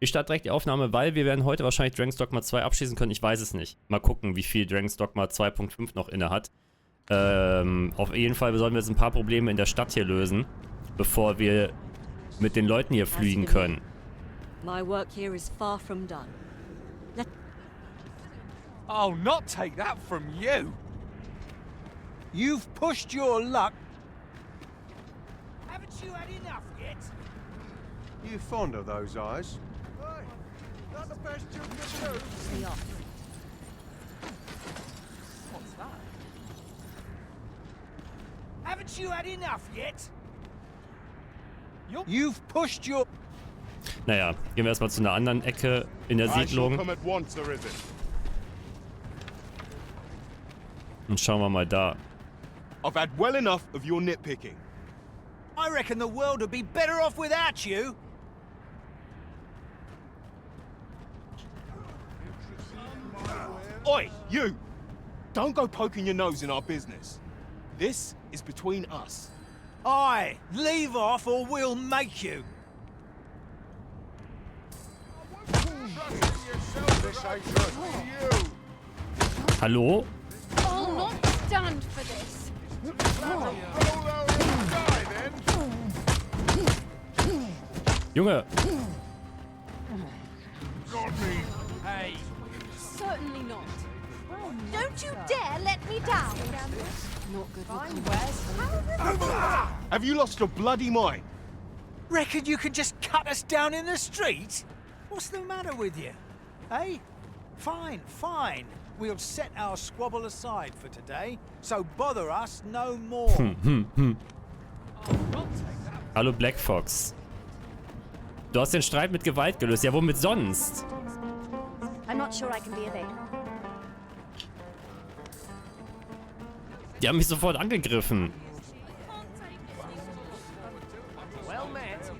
Ich starte direkt die Aufnahme, weil wir werden heute wahrscheinlich Dragons Dogma 2 abschließen können. Ich weiß es nicht. Mal gucken, wie viel Dragons Dogma 2.5 noch inne hat. Auf jeden Fall sollen wir jetzt ein paar Probleme in der Stadt hier lösen, bevor wir mit den Leuten hier fliegen können. My work here is far from done. I'll not take that from you. You've pushed your luck. Haven't you had enough yet? You fond of those eyes? Right. Not the best you can do. Stay off. What's that? Haven't you had enough yet? You've pushed your... Naja, gehen wir erstmal zu einer anderen Ecke in der Siedlung. Und schauen wir mal da. I've had well enough of your nitpicking. I reckon the world would be better off without you. Oi, you! Don't go poking your nose in our business. This is between us. Aye, leave off or we'll make you. Hallo? I'll not stand for this. Junge! Hey. Certainly not. Don't you dare let me down. Not good looking wares. Have you lost your bloody mind? Reckon you can just cut us down in the street? What's the matter with you? Eh? Fine, fine. We'll set our squabble aside for today, so bother us no more. Hallo Black Fox. Du hast den Streit mit Gewalt gelöst. Ja, womit sonst? I'm not sure I can be of aid. Die haben mich sofort angegriffen. Well met.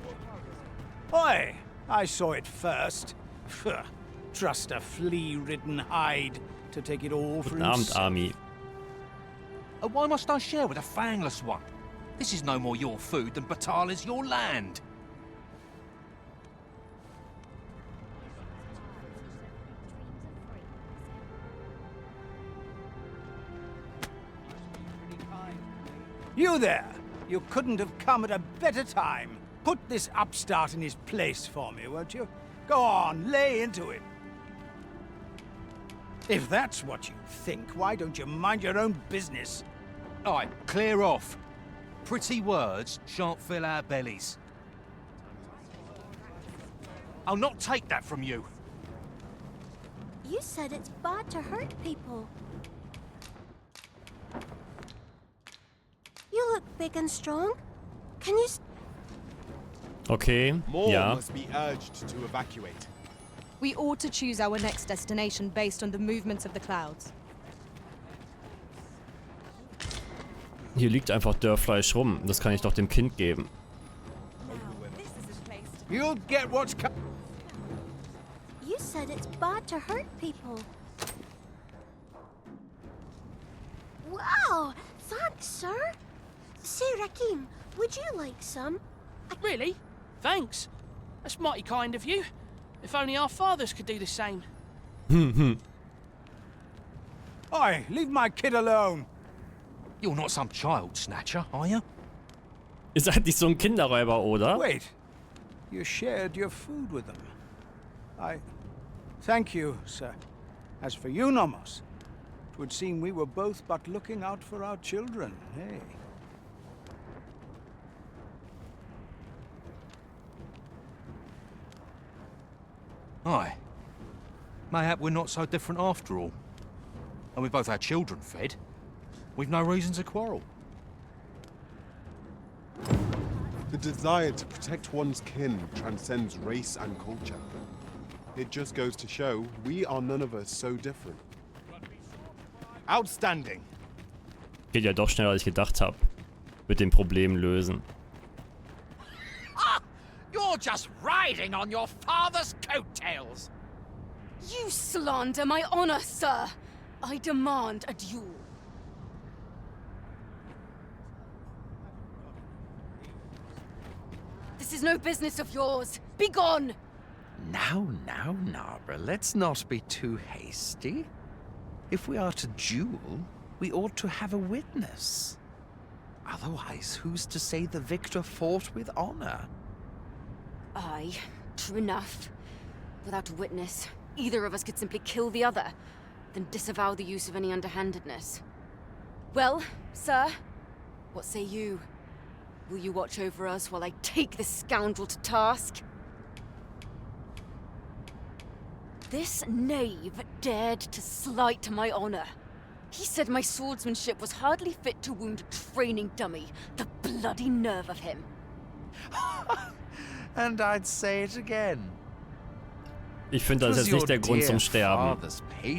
Oi, I saw it first. Phew. Trust a flea-ridden hide to take it all for Guten Abend, himself. Army. Why must I share with a fangless one? This is no more your food than Batal is your land. You there! You couldn't have come at a better time. Put this upstart in his place for me, won't you? Go on, lay into it. If that's what you think, why don't you mind your own business? Aye, clear off. Pretty words shan't fill our bellies. I'll not take that from you. You said it's bad to hurt people. You look big and strong. Can you... Okay, More ja. must be urged to evacuate. We ought to choose our next destination based on the movements of the clouds. Hier liegt einfach Dörrfleisch rum. Das kann ich doch dem Kind geben. You'll get what's coming. You said it's bad to hurt people. Wow! Thanks, sir. Say, Rakim, would you like some? Really? Thanks. That's mighty kind of you. If only our fathers could do the same. Oi, leave my kid alone. You're not some child snatcher, are you? Ihr seid nicht so ein Kinderräuber, oder? Wait. You shared your food with them. Thank you, sir. As for you, Nomos, it would seem we were both but looking out for our children, hey? Aye. Mayhap we're not so different after all. And we both had children fed. We've no reason to quarrel. The desire to protect one's kin transcends race and culture. It just goes to show we are none of us so different. Outstanding. Geht ja doch schneller, als ich gedacht habe. Mit dem Problem lösen. You're just riding on your father's coattails. You slander my honor, sir. I demand a duel. This is no business of yours. Be gone! Now, Narborough, let's not be too hasty. If we are to duel, we ought to have a witness. Otherwise, who's to say the victor fought with honor? Aye, true enough. Without a witness, either of us could simply kill the other, then disavow the use of any underhandedness. Well, sir, what say you? Will you watch over us while I take this scoundrel to task? This knave dared to slight my honor. He said my swordsmanship was hardly fit to wound a training dummy. The bloody nerve of him. And I'd say it again. Ich finde, das ist jetzt nicht der Grund zum Sterben.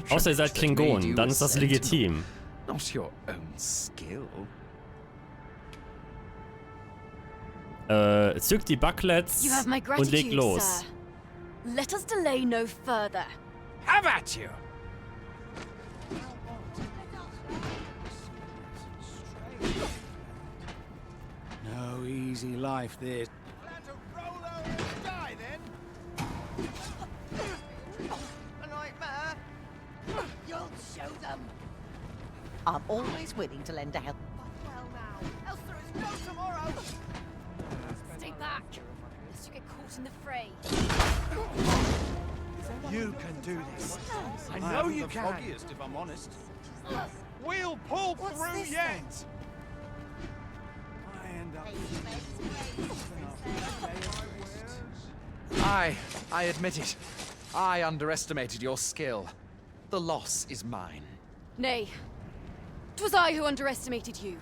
Außer ihr seid Klingonen, dann ist das legitim. Not your own skill. Zückt die Bucklets und legt los. Sir. Let us delay no further. Have at you! No easy life, this. Plan to roll over and die, then? A nightmare? You'll show them. I'm always willing to lend a help. Well now, else there is no tomorrow. Stay back, lest you get caught in the fray. You can do this. I know you can. Foggiest, if I'm honest. We'll pull through yet. I end up. I admit it. I underestimated your skill. The loss is mine. Nay, 'twas I who underestimated you.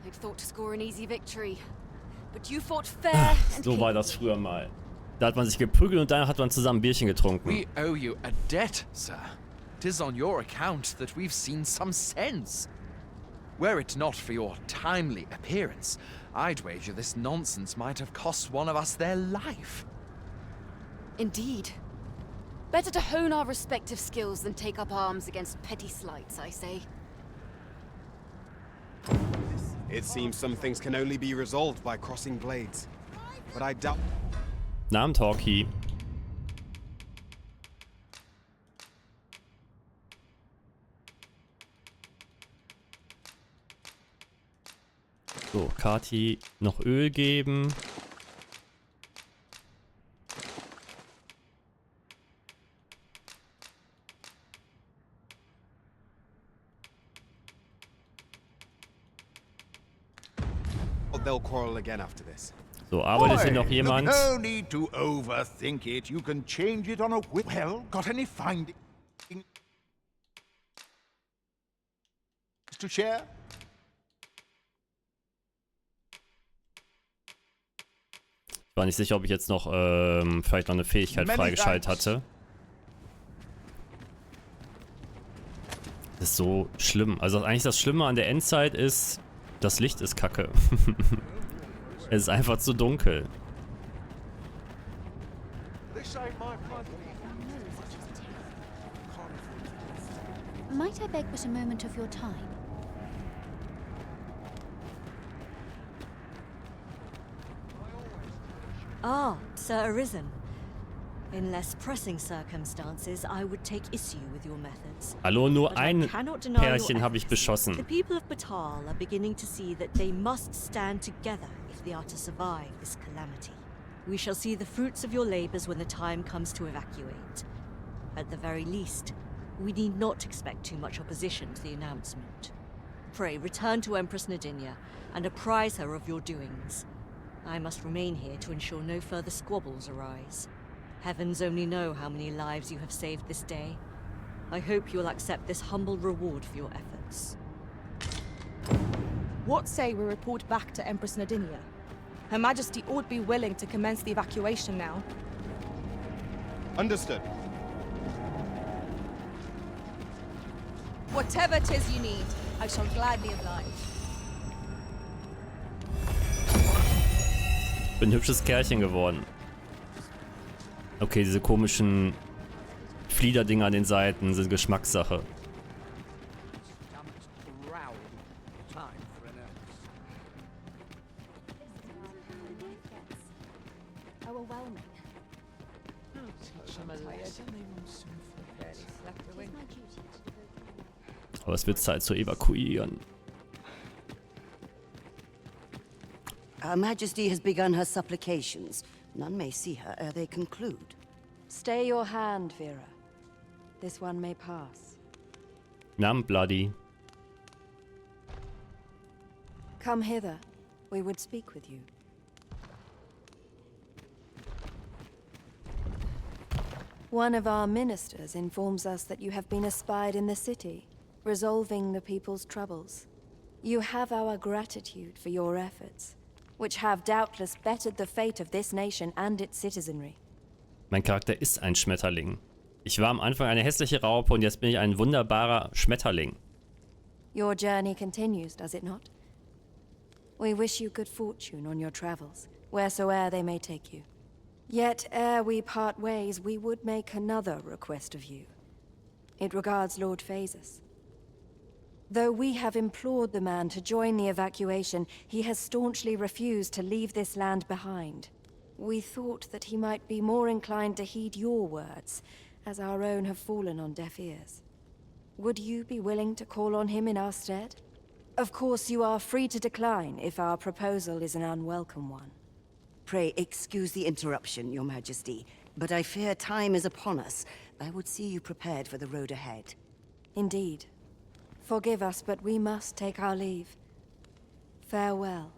I'd thought to score an easy victory, but you fought fair and So war das früher mal. Da hat man sich geprügelt und danach hat man zusammen Bierchen getrunken. We owe you a debt, sir. 'Tis on your account that we've seen some sense. Were it not for your timely appearance, I'd wager this nonsense might have cost one of us their life. Indeed. Better to hone our respective skills than take up arms against petty slights, I say. It seems some things can only be resolved by crossing blades. But I doubt... Namen Talkie. So, Kati noch Öl geben. They'll quarrel again after this. So, arbeitet hier noch jemand? No need to overthink it. You can change it on a whim. Well, got any findings to share? Ich war nicht sicher, ob ich jetzt noch vielleicht noch eine Fähigkeit freigeschaltet hatte. Das ist so schlimm. Also eigentlich das Schlimme an der Endzeit ist, das Licht ist kacke. Es ist einfach zu dunkel. Might I beg but a moment of your time? Ah, Sir Arisen. In less pressing circumstances, I would take issue with your methods. Hallo, nur But I ein cannot deny your Pärchen habe ich efforts. beschossen. The people of Batal are beginning to see that they must stand together if they are to survive this calamity. We shall see the fruits of your labors when the time comes to evacuate. At the very least, we need not expect too much opposition to the announcement. Pray return to Empress Nadinia and apprise her of your doings. I must remain here to ensure no further squabbles arise. Heavens only know how many lives you have saved this day. I hope you will accept this humble reward for your efforts. What say we report back to Empress Nadinia? Her Majesty ought be willing to commence the evacuation now. Understood. Whatever 'tis you need, I shall gladly oblige. Bin ein hübsches Kerlchen geworden. Okay, diese komischen Fliederdinger an den Seiten sind Geschmackssache. Aber es wird Zeit zu evakuieren. Her Majesty has begun her supplications. None may see her ere they conclude. Stay your hand, Vera. This one may pass. Nam Bloody. Come hither. We would speak with you. One of our ministers informs us that you have been espied in the city, resolving the people's troubles. You have our gratitude for your efforts, which have doubtless bettered the fate of this nation and its citizenry. Mein Charakter ist ein Schmetterling. Ich war am Anfang eine hässliche Raupe und jetzt bin ich ein wunderbarer Schmetterling. Your journey continues, does it not? We wish you good fortune on your travels, wheresoe'er they may take you. Yet, ere we part ways, we would make another request of you. It regards Lord Phasus. Though we have implored the man to join the evacuation, he has staunchly refused to leave this land behind. We thought that he might be more inclined to heed your words, as our own have fallen on deaf ears. Would you be willing to call on him in our stead? Of course, you are free to decline if our proposal is an unwelcome one. Pray excuse the interruption, Your Majesty, but I fear time is upon us. I would see you prepared for the road ahead. Indeed. Forgive us, but we must take our leave. Farewell.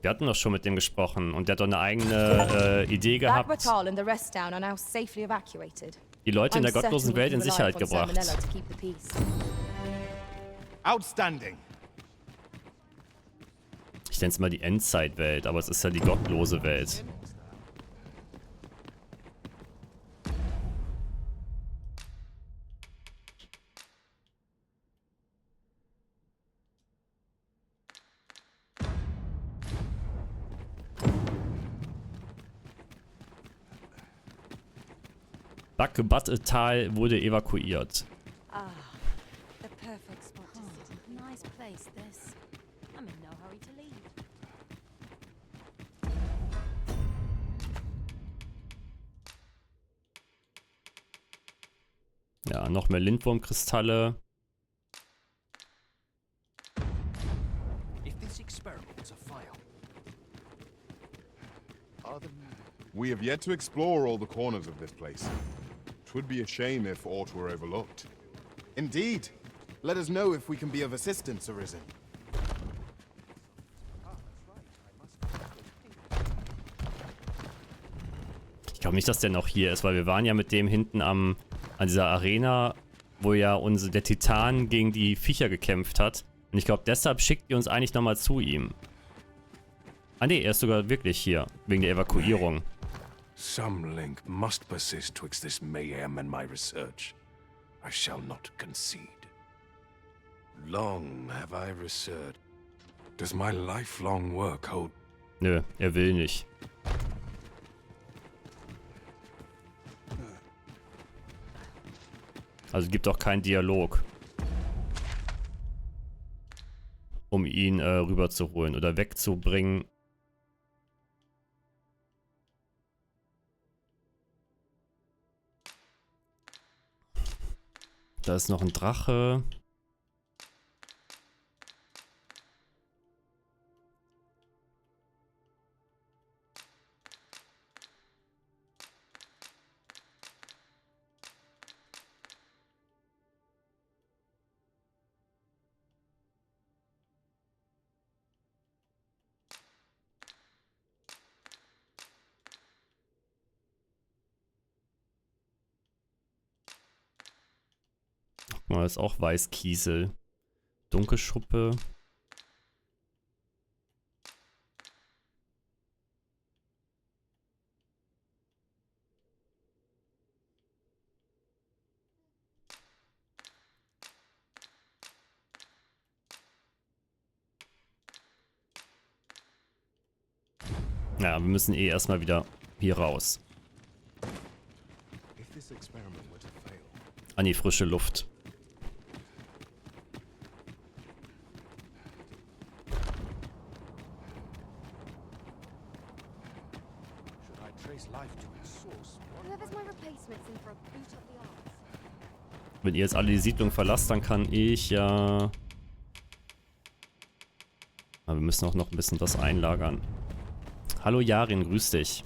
Wir hatten doch schon mit dem gesprochen und der hat doch eine eigene Idee gehabt. Bagbatal and the rest down are now safely evacuated. Die Leute in der gottlosen Welt in Sicherheit gebracht. Outstanding. Ich nenne es mal die Endzeitwelt, aber es ist ja die gottlose Welt. Bagbatal wurde evakuiert. Ah, the perfect spot to sit. Nice place, this. I'm in no hurry to leave. Ja, noch mehr Lindwurmkristalle. We have yet to explore all the corners of this place. 'Twould be a shame if aught were overlooked. Indeed. Let us know if we can be of assistance, Arisen. Ich glaube nicht, dass der noch hier ist, weil wir waren ja mit dem hinten an dieser Arena, wo ja der Titan gegen die Viecher gekämpft hat. Und ich glaube, deshalb schickt ihr uns eigentlich nochmal zu ihm. Ah ne, er ist sogar wirklich hier, wegen der Evakuierung. Some link must persist twixt this mayhem and my research. I shall not concede. Long have I researched. Does my lifelong work hold? Nö, er will nicht. Also gibt auch keinen Dialog, um ihn rüberzuholen oder wegzubringen. Da ist noch ein Drache. Da ist auch Weißkiesel. Dunkelschuppe. Ja, wir müssen eh erstmal wieder hier raus. An die frische Luft. Life to Whoever's my replacement's in for a boot up the arse. Wenn ihr jetzt alle die Siedlung verlasst, dann kann ich ja... Aber wir müssen auch noch ein bisschen das einlagern. Hallo Jarin, grüß dich.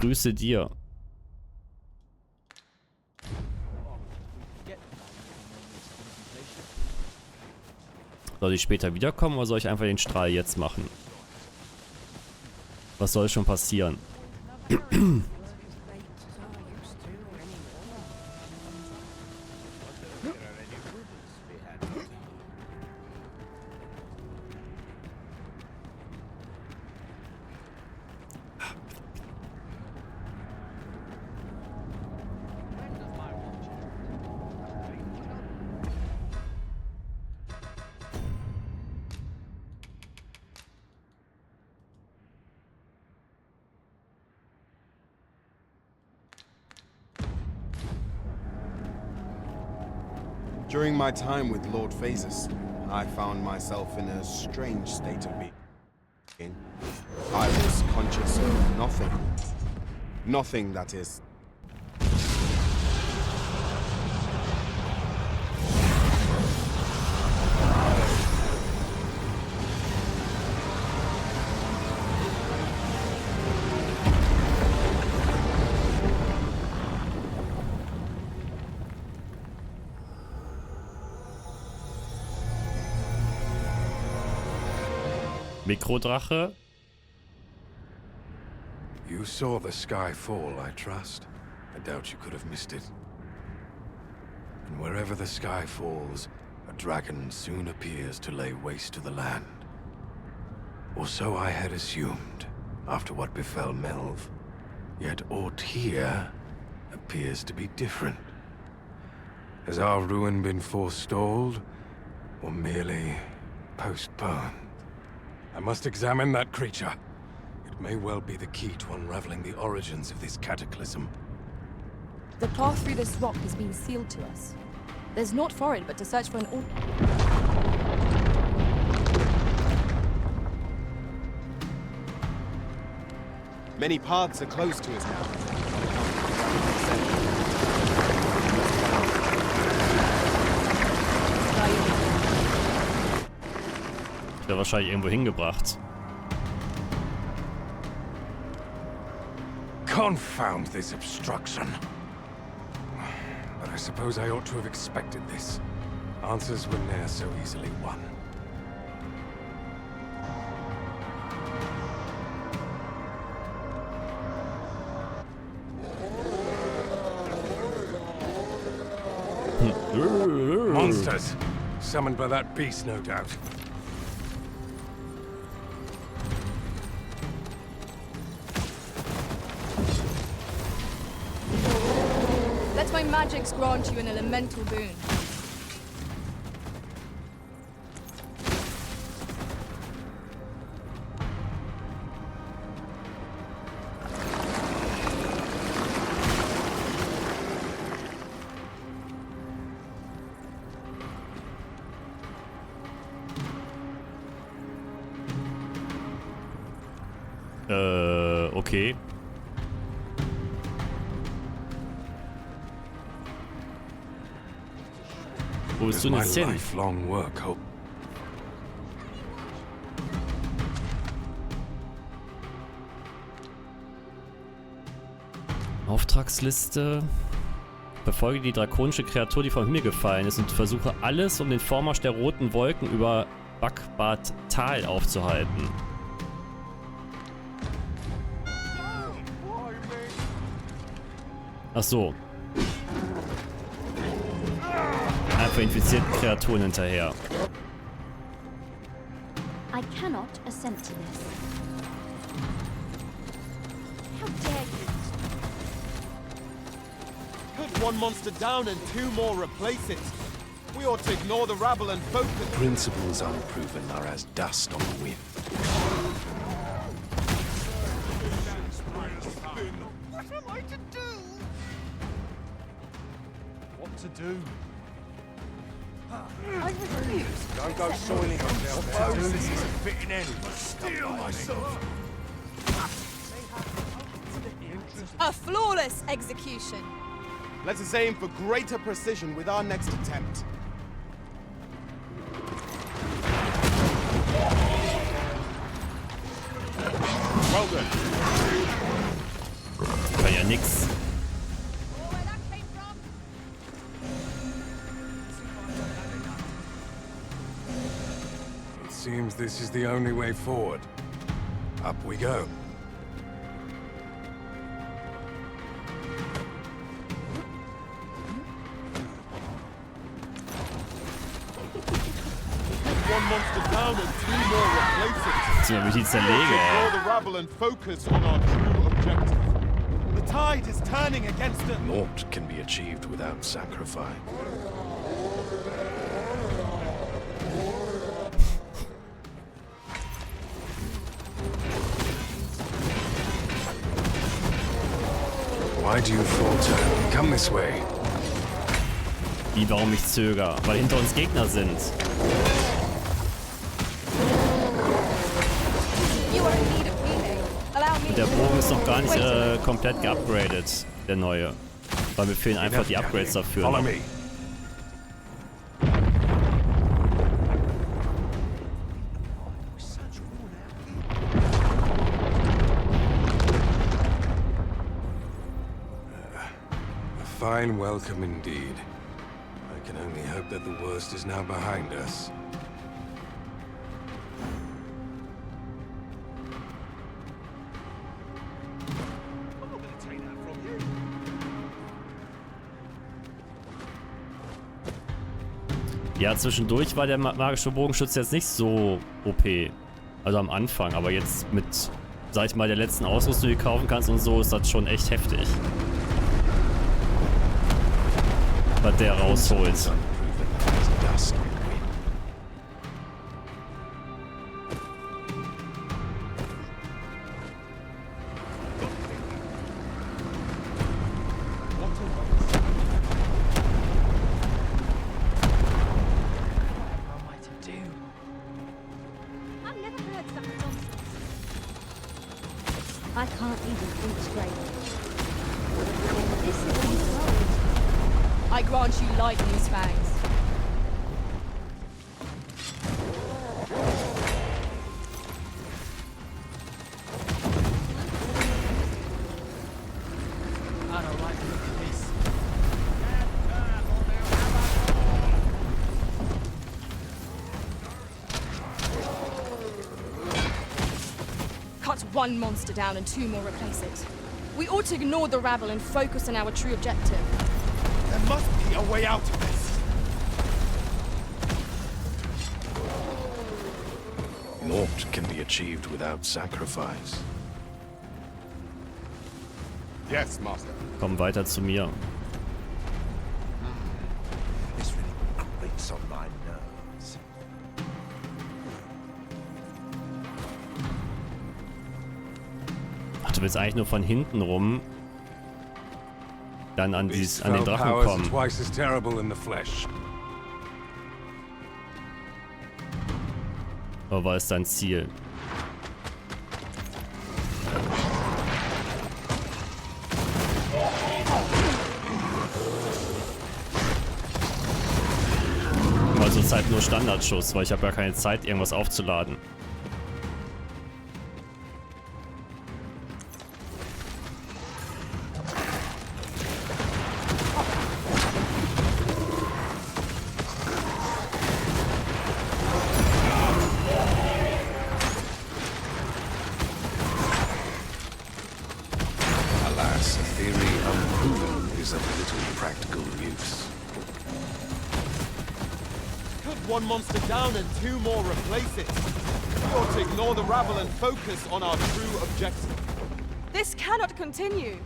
Grüße dir. Soll ich später wiederkommen oder soll ich einfach den Strahl jetzt machen? Was soll schon passieren? During my time with Lord Phases, I found myself in a strange state of being. I was conscious of nothing. Nothing, that is. Mikrodrache. You saw the sky fall, I trust. I doubt you could have missed it. And wherever the sky falls, a dragon soon appears to lay waste to the land. Or so I had assumed, after what befell Melv. Yet aught here appears to be different. Has our ruin been forestalled, or merely postponed? I must examine that creature. It may well be the key to unraveling the origins of this cataclysm. The path through this rock has been sealed to us. There's naught for it but to search for an Many paths are closed to us now. Der wahrscheinlich irgendwo hingebracht. Confound this obstruction. But I suppose I ought to have expected this. Answers were ne'er so easily won. Monsters! Summoned by that beast, no doubt. Let my magics grant you an elemental boon. Okay. Wo bist du denn jetzt hin? Lifelong work, hope. Auftragsliste. Verfolge die drakonische Kreatur, die vom Himmel gefallen ist, und versuche alles, um den Vormarsch der roten Wolken über Backbad Tal aufzuhalten. Ach so. Einfach infizierten Kreaturen hinterher. I cannot assent to this. How dare you? Put one monster down and two more replace it. We ought to ignore the rabble and focus. Principles unproven are as dust on the wind. What am I to do? What to do? I refuse. Don't go soiling yourself. This is a fitting end. Steal myself. A flawless execution. Let us aim for greater precision with our next attempt. Well done. War ja nix. It seems this is the only way forward. Up we go. One monster down and 2 more replace it. So, wie die zerlege, Ignore ey. the rabble and focus on our true objective. The tide is turning against us. Naught can be achieved without sacrifice. Why do you falter? Come this way. Wie, warum ich zöger? Weil hinter uns Gegner sind. Und der Bogen ist noch gar nicht komplett geupgradet, der neue. Weil mir fehlen einfach die Upgrades dafür. Follow me. A fine welcome indeed. I can only hope that the worst is now behind us. Ja, zwischendurch war der magische Bogenschütz jetzt nicht so OP. Also am Anfang, aber jetzt mit, sag ich mal, der letzten Ausrüstung, die du kaufen kannst und so, ist das schon echt heftig. Was der rausholt. I can't even think straight. This is unsolved. I grant you lightning's fangs. I don't like the look of this. Cut one monster down and 2 more replace it. We ought to ignore the rabble and focus on our true objective. There must be a way out of this. Naught can be achieved without sacrifice. Yes, Master. Komm weiter zu mir. This really grates on my nerves. Ach, du willst eigentlich nur von hinten rum dann an, These an den fell Drachen powers are kommen. twice as terrible in the flesh. Aber was ist dein Ziel? Also Zeit nur Standardschuss, weil ich habe ja keine Zeit, irgendwas aufzuladen. Alas, a theory unproven is of little practical use. Cut one monster down and 2 more replace it. We ought to ignore the rabble and focus on our true objective. This cannot continue.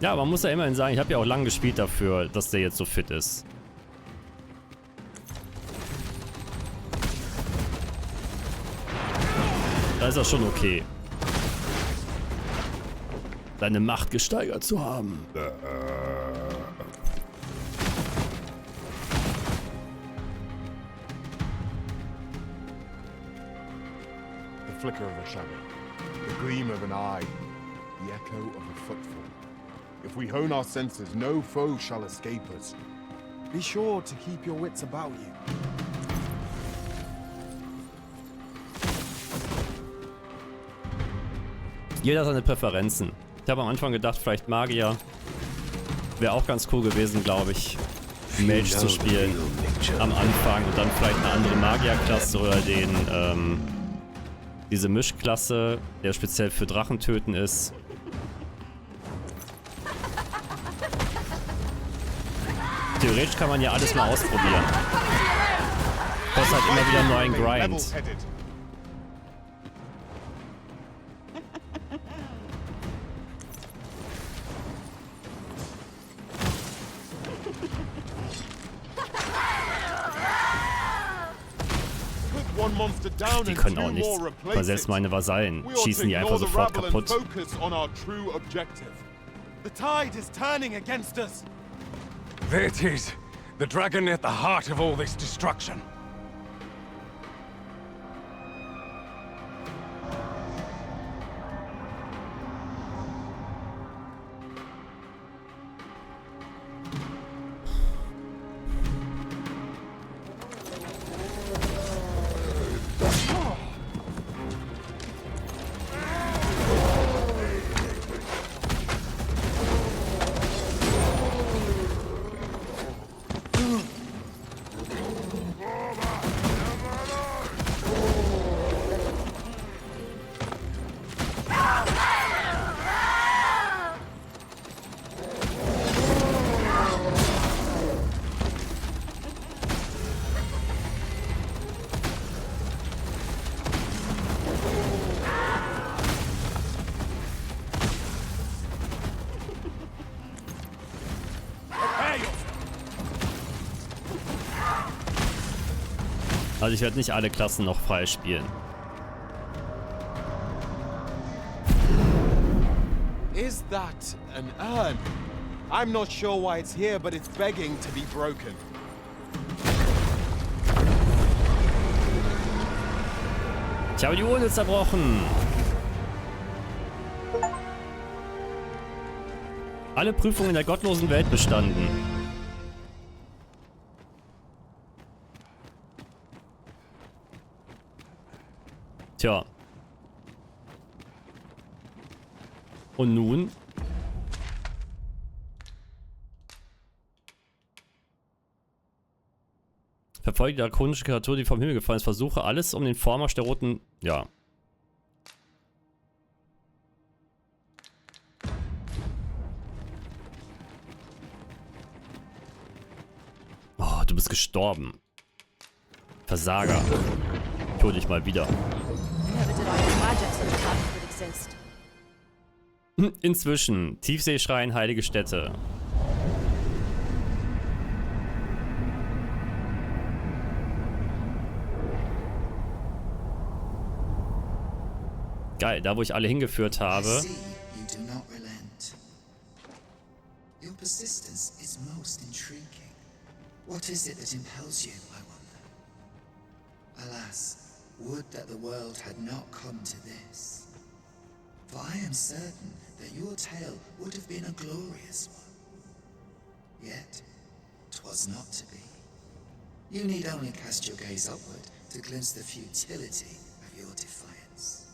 Ja, man muss ja immerhin sagen, ich habe ja auch lange gespielt dafür, dass der jetzt so fit ist. Da ist das schon okay. Deine Macht gesteigert zu haben. The flicker of a shadow. The gleam of an eye, the echo of a footfall. If we hone our senses, no foe shall escape us. Be sure to keep your wits about you. Jeder seine Präferenzen. Ich habe am Anfang gedacht, vielleicht Magier. Wäre auch ganz cool gewesen, glaube ich, Mage zu spielen am Anfang und dann vielleicht eine andere Magierklasse oder diese Mischklasse, der speziell für Drachen töten ist. Theoretisch kann man ja alles mal ausprobieren. Kostet halt immer wieder einen neuen Grind. Die können auch nichts, weil selbst meine Vasallen schießen die einfach sofort kaputt. There it is, the dragon at the heart of all this destruction. Also ich werde nicht alle Klassen noch freispielen. Is that an urn? I'm not sure why it's here, but it's begging to be broken. Ich habe die Urne zerbrochen. Alle Prüfungen in der gottlosen Welt bestanden. Tja. Und nun? Verfolge die drakonische Kreatur, die vom Himmel gefallen ist. Versuche alles, um den Vormarsch der roten... Ja. Oh, du bist gestorben. Versager. Ich hol dich mal wieder. Inzwischen. Tiefseeschrein, heilige Stätte. Geil, da wo ich alle hingeführt habe. Your persistence is most intriguing. What is it that impels you, I wonder? Alas, would that the world had not come to this. For I am certain that your tale would have been a glorious one. Yet, 'twas not to be. You need only cast your gaze upward to glimpse the futility of your defiance.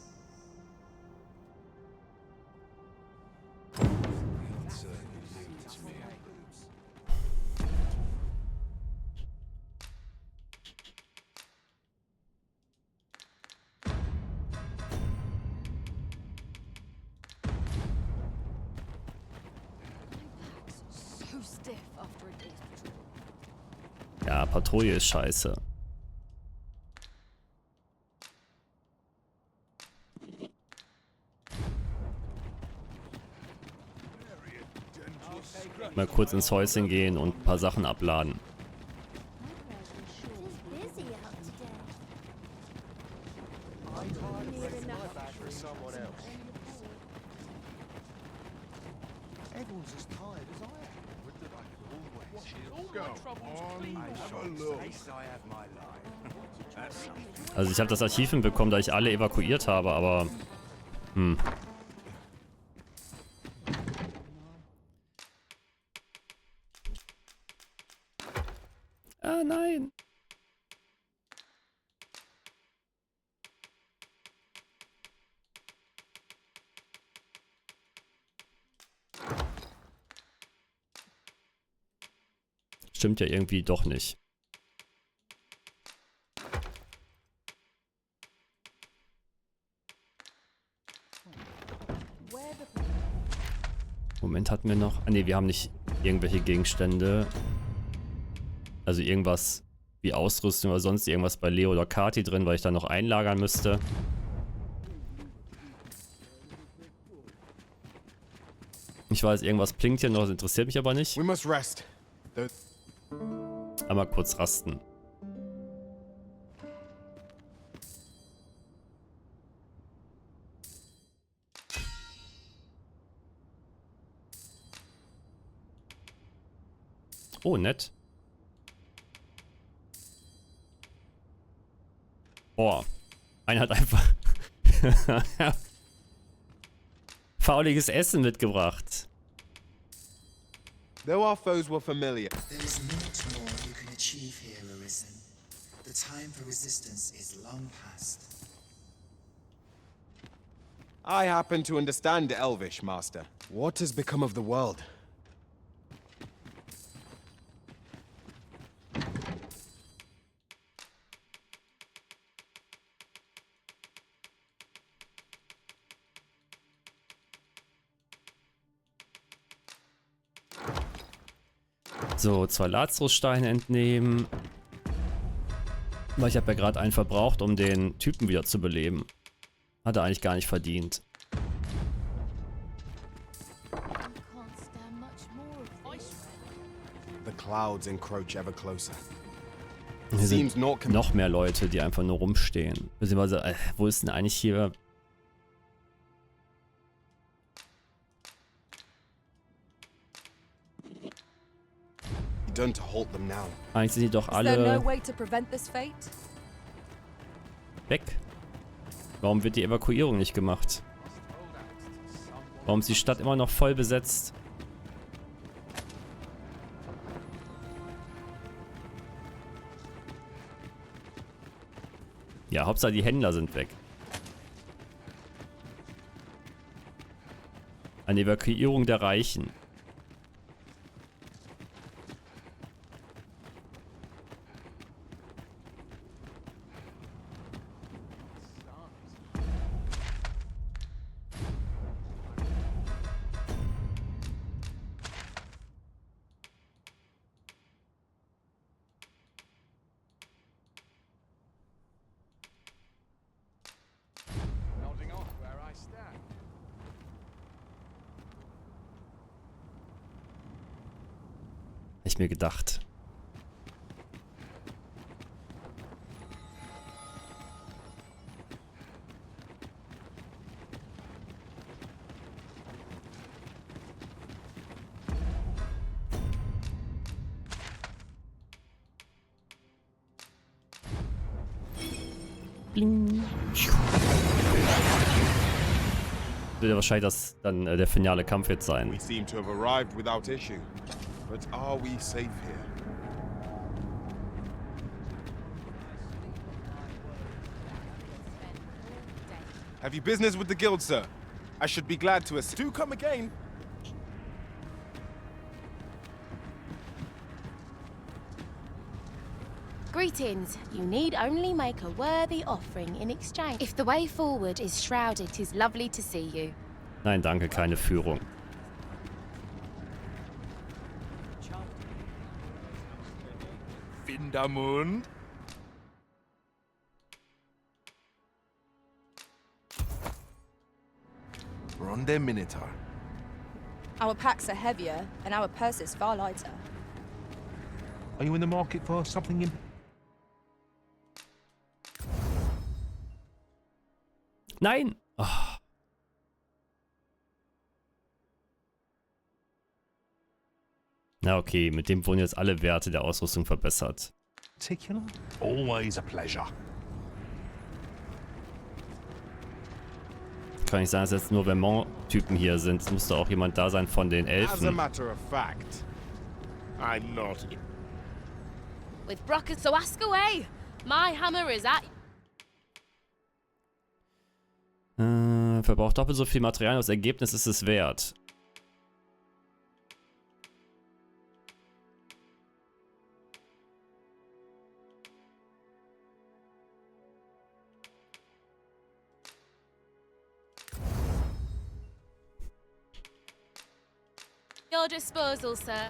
Ja, Patrouille ist scheiße. Mal kurz ins Häuschen gehen und ein paar Sachen abladen. Also ich habe das Archiv hinbekommen, da ich alle evakuiert habe, aber Hm. Ah, nein. Stimmt ja irgendwie doch nicht. Moment, hatten wir noch... Ah ne, wir haben nicht irgendwelche Gegenstände. Also irgendwas wie Ausrüstung oder sonst irgendwas bei Leo oder Kati drin, weil ich da noch einlagern müsste. Ich weiß, irgendwas blinkt hier noch, das interessiert mich aber nicht. We must rest. Einmal kurz rasten. Oh, nett. Boah. Einer hat einfach fauliges Essen mitgebracht. Though our foes were familiar. There is naught more you can achieve here, Arisen. The time for resistance is long past. I happen to understand Elvish, Master. What has become of the world? So, 2 Lazarussteine entnehmen. Weil ich habe ja gerade einen verbraucht, um den Typen wieder zu beleben. Hat er eigentlich gar nicht verdient. The clouds encroach ever closer. Hier sind noch mehr Leute, die einfach nur rumstehen. Beziehungsweise, wo ist denn eigentlich hier... Done to halt them now. Eigentlich sind die doch alle weg. Warum wird die Evakuierung nicht gemacht? Warum ist die Stadt immer noch voll besetzt? Ja, Hauptsache die Händler sind weg. Eine Evakuierung der Reichen. Ich mir gedacht. Bling. Wird ja wahrscheinlich das dann der finale Kampf jetzt sein. We seem to have arrived without issue. But are we safe here? Have you business with the guild, sir? I should be glad to assist. Do come again. Greetings. You need only make a worthy offering in exchange. If the way forward is shrouded, 'tis lovely to see you. Nein, danke, keine Führung. Wintermund. Ronde Minotaur. Our packs are heavier and our purses far lighter. Are you in the market for something in... Nein! Oh. Na okay, mit dem wurden jetzt alle Werte der Ausrüstung verbessert. Particular? Always a pleasure. Kann nicht sein, dass jetzt nur Vermont-Typen hier sind. Es müsste auch jemand da sein von den As a Elfen. matter of fact, I'm not. With Brockers, so ask away. My hammer is at. Verbraucht doppelt so viel Material, das Ergebnis ist es wert. Your disposal, sir.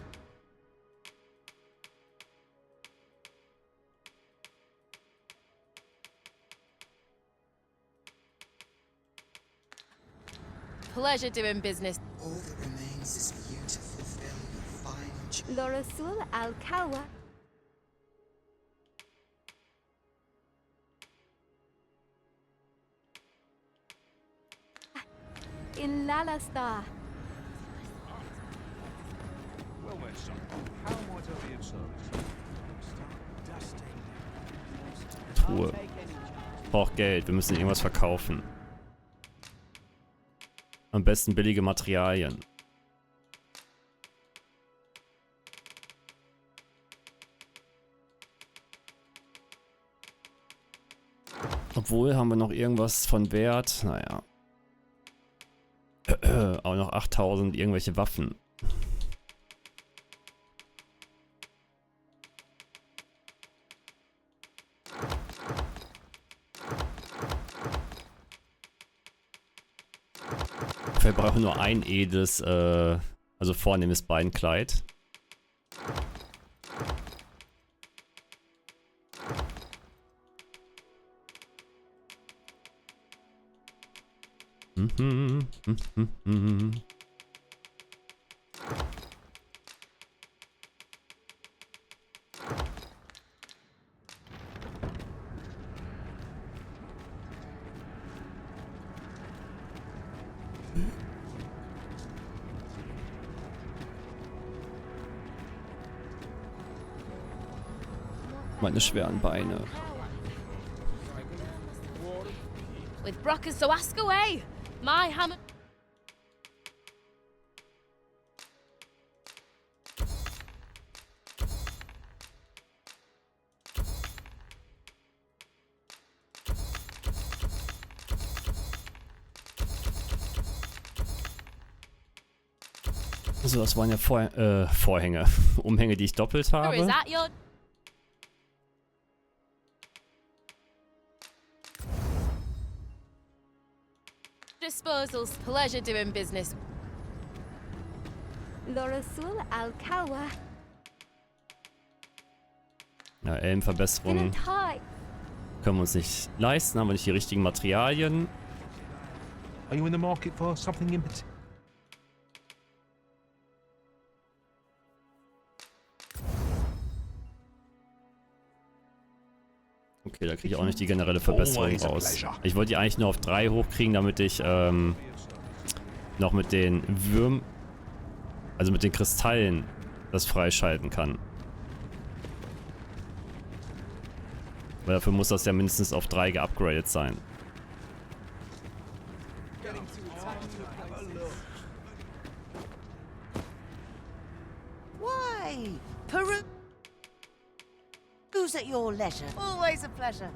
Pleasure doing business. All that remains is for you to fulfill your final choice. Lorosul al-Kawa. In Lalastar. Well then, son. How might I be of service? Start dusting. Truhe. Braucht Geld, wir müssen irgendwas verkaufen. Am besten billige Materialien. Obwohl, haben wir noch irgendwas von Wert? Naja. Auch noch 8000 irgendwelche Waffen. Wir brauchen nur ein edles, also vornehmes Beinkleid. Meine schweren Beine. With Brockers, so ask away. My hammer. So, das waren ja Vorhänge. Umhänge, die ich doppelt habe. Is that your disposals? Pleasure doing business. Lorosul al-Kawa. Ja, Elbenverbesserungen können wir uns nicht leisten, haben wir nicht die richtigen Materialien. Are you in the market for something in particular? Okay, da kriege ich auch nicht die generelle Verbesserung raus. Ich wollte die eigentlich nur auf 3 hochkriegen, damit ich noch mit den Würmern, also mit den Kristallen, das freischalten kann. Weil dafür muss das ja mindestens auf 3 geupgradet sein. Why? Peruse at your leisure. Always a pleasure.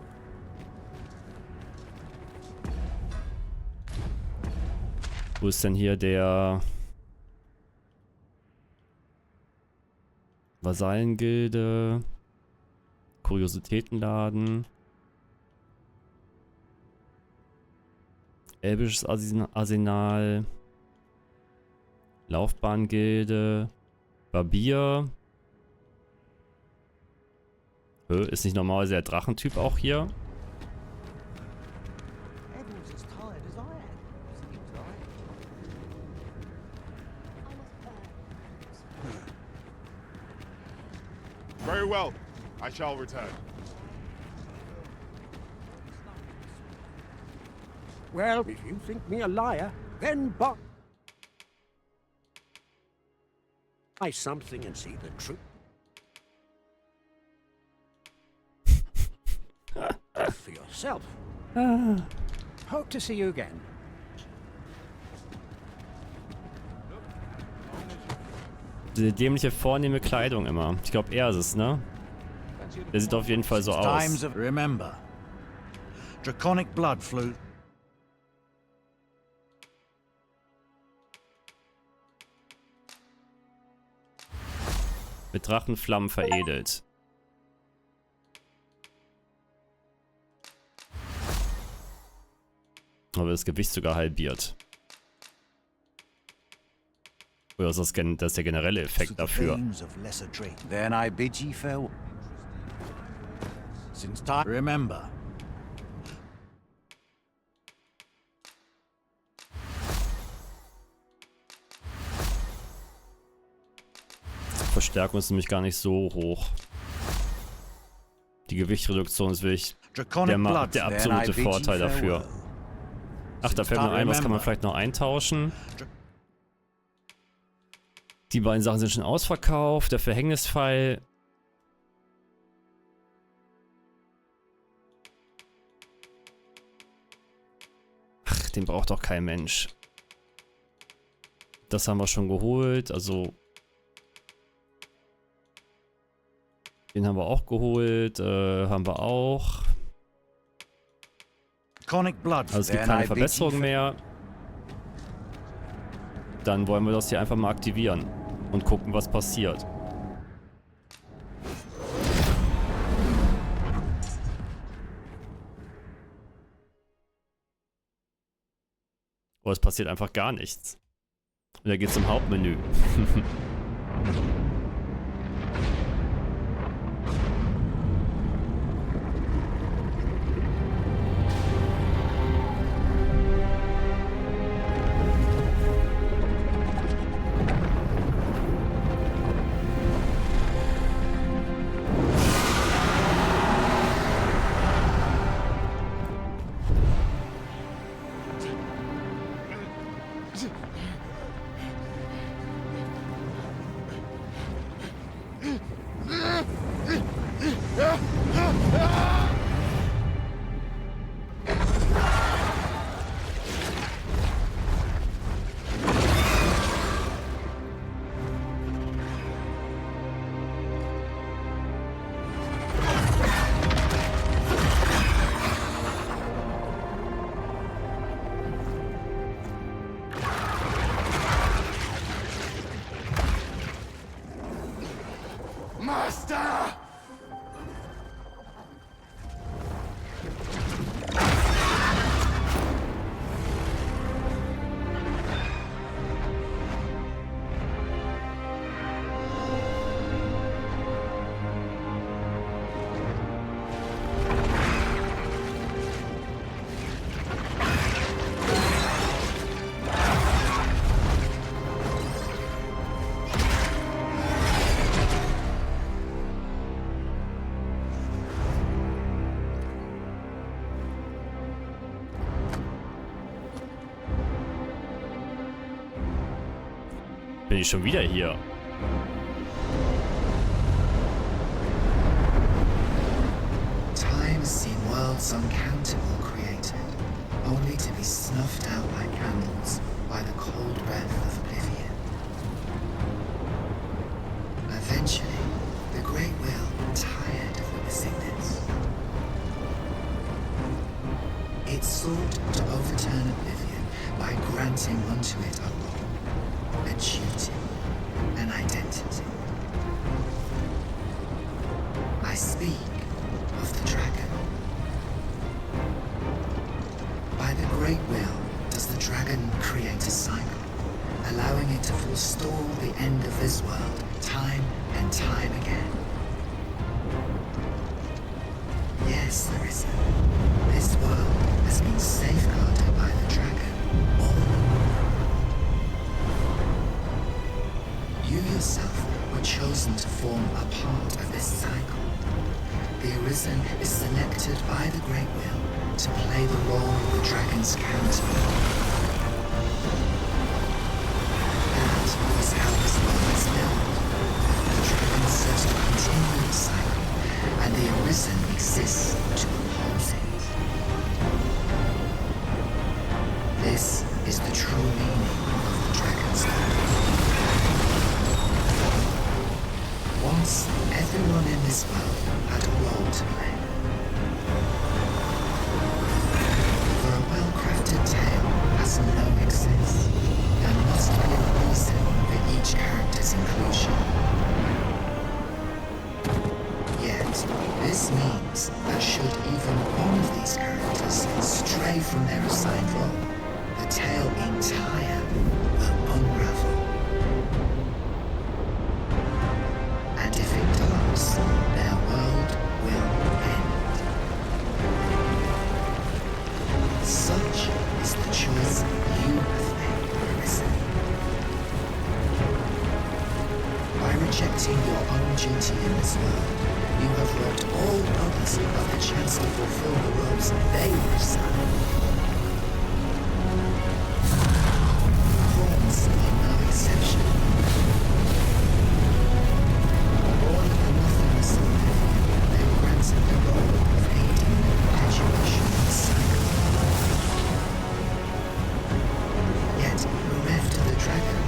Wo ist denn hier der Vasallengilde? Kuriositätenladen. Elbisches Arsenal. Laufbahngilde. Barbier. Ist nicht normalerweise der Drachentyp auch hier? Very well. I shall return. Well, if you think me a liar, then buy something and see the truth. For yourself. Hope to see you again. Diese dämliche, vornehme Kleidung immer. Ich glaube, er ist es, ne? Der sieht auf jeden Fall so aus. Times of remember. Draconic blood flew. Mit Drachenflammen veredelt. Aber das Gewicht sogar halbiert. Oder ist das der generelle Effekt dafür? Then I bid ye farewell. Since time remember. Verstärkung ist nämlich gar nicht so hoch. Die Gewichtsreduktion ist wirklich der absolute Vorteil dafür. Ach, da fällt mir ein, was kann man vielleicht noch eintauschen? Die beiden Sachen sind schon ausverkauft. Der Verhängnispfeil. Ach, den braucht doch kein Mensch. Das haben wir schon geholt, also... Den haben wir auch geholt, haben wir auch. Also es gibt keine Verbesserung mehr. Dann wollen wir das hier einfach mal aktivieren und gucken, was passiert. Oh, es passiert einfach gar nichts. Und er geht zum Hauptmenü. Master! Bin ich schon wieder hier? Time has seen worlds uncountable created, only to be snuffed out like candles by the cold breath of oblivion. Eventually, the Great Will tired of witnessing this. It sought to overturn oblivion by granting unto it a role, a duty, an identity. I speak of the dragon. By the Great Will does the dragon create a cycle, allowing it to forestall the end of this world time and time again. Yes, Larissa, this world has been safeguarded by the dragon. You yourself were chosen to form a part of this cycle. The Arisen is selected by the Great Will to play the role of the dragon's counterpart. That is how this world is built. The dragon serves to continue the cycle, and the Arisen exists to oppose it. This is the true meaning of the Dragons Dogma. this world had a role to play. For a well-crafted tale has no excess. There must be a reason for each character's inclusion. Yet, this means that should even one of these characters stray from their assigned role, the tale entire will unravel. And if it does, their world will end. Such is the choice you have made, Arisen. By rejecting your own duty in this world, you have robbed all others of the chance to fulfill the roles they were assigned. Pawns are no exception. Born in the nothingness of living, they were granted the role of aiding the perpetuation of the cycle. Yet, bereft of the dragon,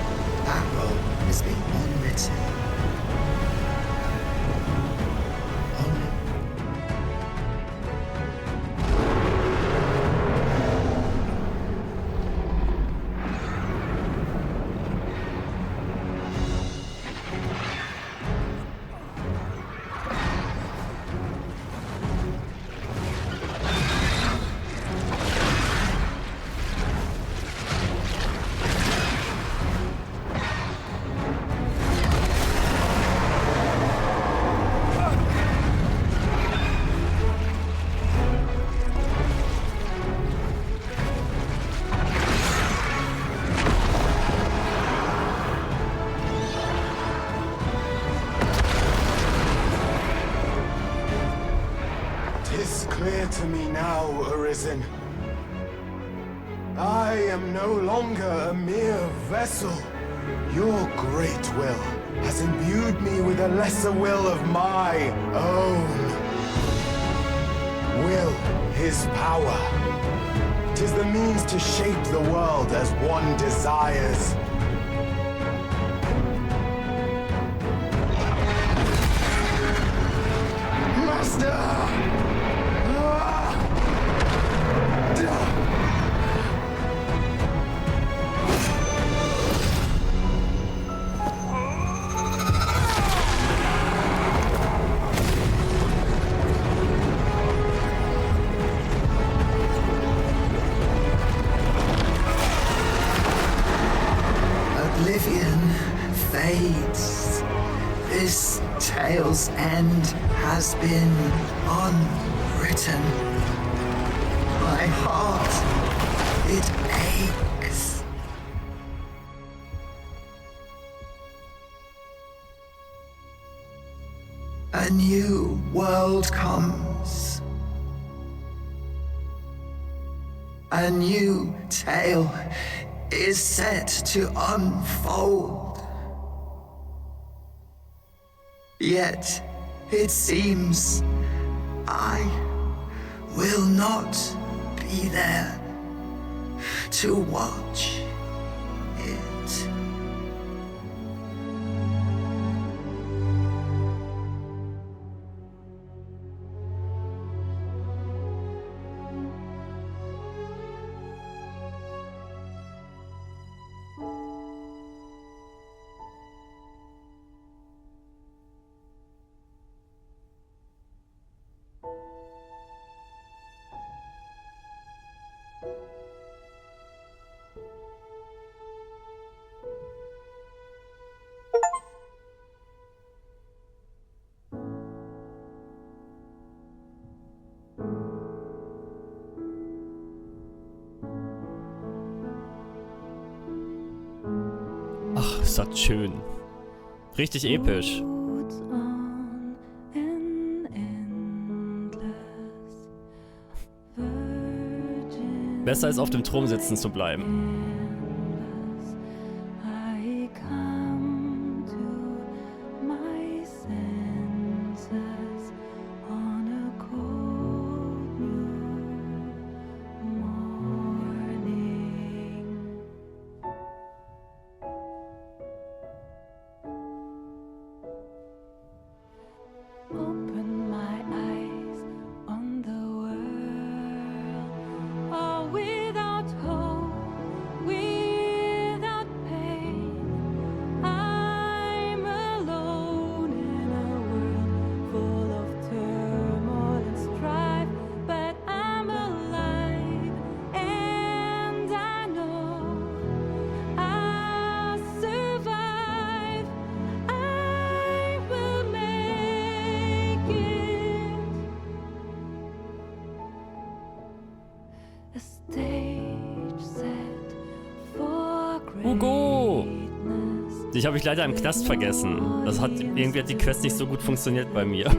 that role has been unwritten. To me now, Arisen. I am no longer a mere vessel. Your great will has imbued me with a lesser will of my own. Will is power. 'Tis the means to shape the world as one desires. Master! Oblivion fades. This tale's end has been unwritten. My heart, it aches. A new world comes. A new tale is set to unfold. Yet, it seems I will not be there to watch it. Ach, ist das schön. Richtig episch. Besser als auf dem Thron sitzen zu bleiben. Oh. Hugo! Dich habe ich leider im Knast vergessen. Irgendwie hat die Quest nicht so gut funktioniert bei mir.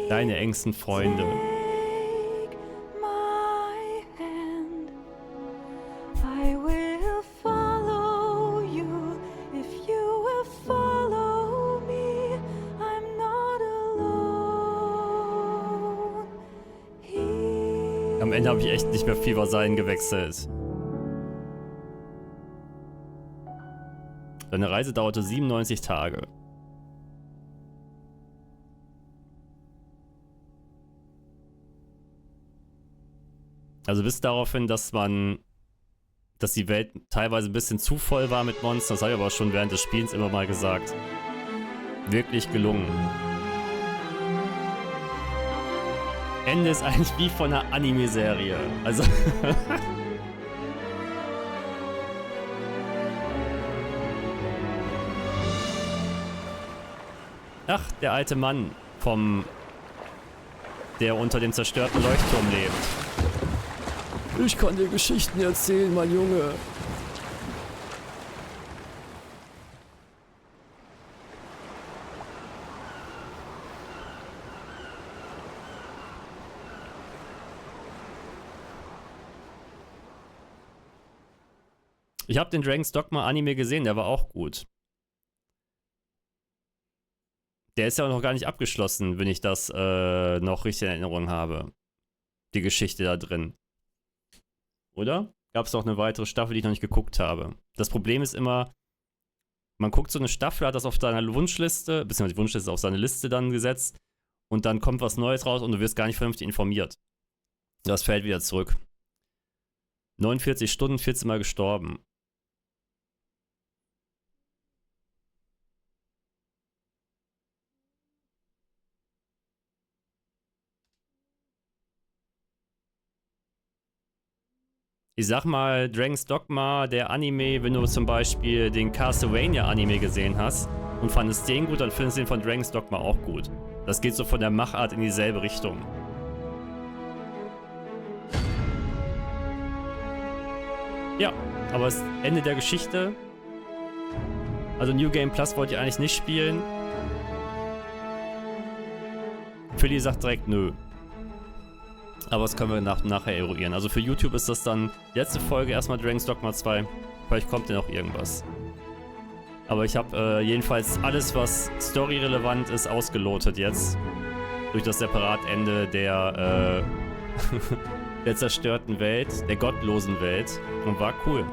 Deine engsten Freunde. Am Ende habe ich echt nicht mehr viel Vasallen gewechselt. Deine Reise dauerte 97 Tage. Also bis darauf hin, dass die Welt teilweise ein bisschen zu voll war mit Monstern. Das habe ich aber schon während des Spiels immer mal gesagt. Wirklich gelungen. Ende ist eigentlich wie von einer Anime-Serie. Also... Ach, der alte Mann der unter dem zerstörten Leuchtturm lebt. Ich kann dir Geschichten erzählen, mein Junge. Ich habe den Dragons Dogma Anime gesehen, der war auch gut. Der ist ja auch noch gar nicht abgeschlossen, wenn ich das noch richtig in Erinnerung habe. Die Geschichte da drin. Oder? Gab es noch eine weitere Staffel, die ich noch nicht geguckt habe. Das Problem ist immer, man guckt so eine Staffel, hat das auf seiner Wunschliste, beziehungsweise die Wunschliste auf seine Liste dann gesetzt und dann kommt was Neues raus und du wirst gar nicht vernünftig informiert. Das fällt wieder zurück. 49 Stunden, 14 Mal gestorben. Ich sag mal, Dragons Dogma, der Anime, wenn du zum Beispiel den Castlevania-Anime gesehen hast und fandest den gut, dann findest du den von Dragons Dogma auch gut. Das geht so von der Machart in dieselbe Richtung. Ja, aber das Ende der Geschichte. Also New Game Plus wollte ich eigentlich nicht spielen. Philly sagt direkt nö. Aber das können wir nachher eruieren. Also für YouTube ist das dann die letzte Folge erstmal Dragons Dogma 2. Vielleicht kommt ja noch irgendwas. Aber ich habe jedenfalls alles, was storyrelevant ist, ausgelotet jetzt. Durch das Separatende der, der zerstörten Welt, der gottlosen Welt. Und war cool.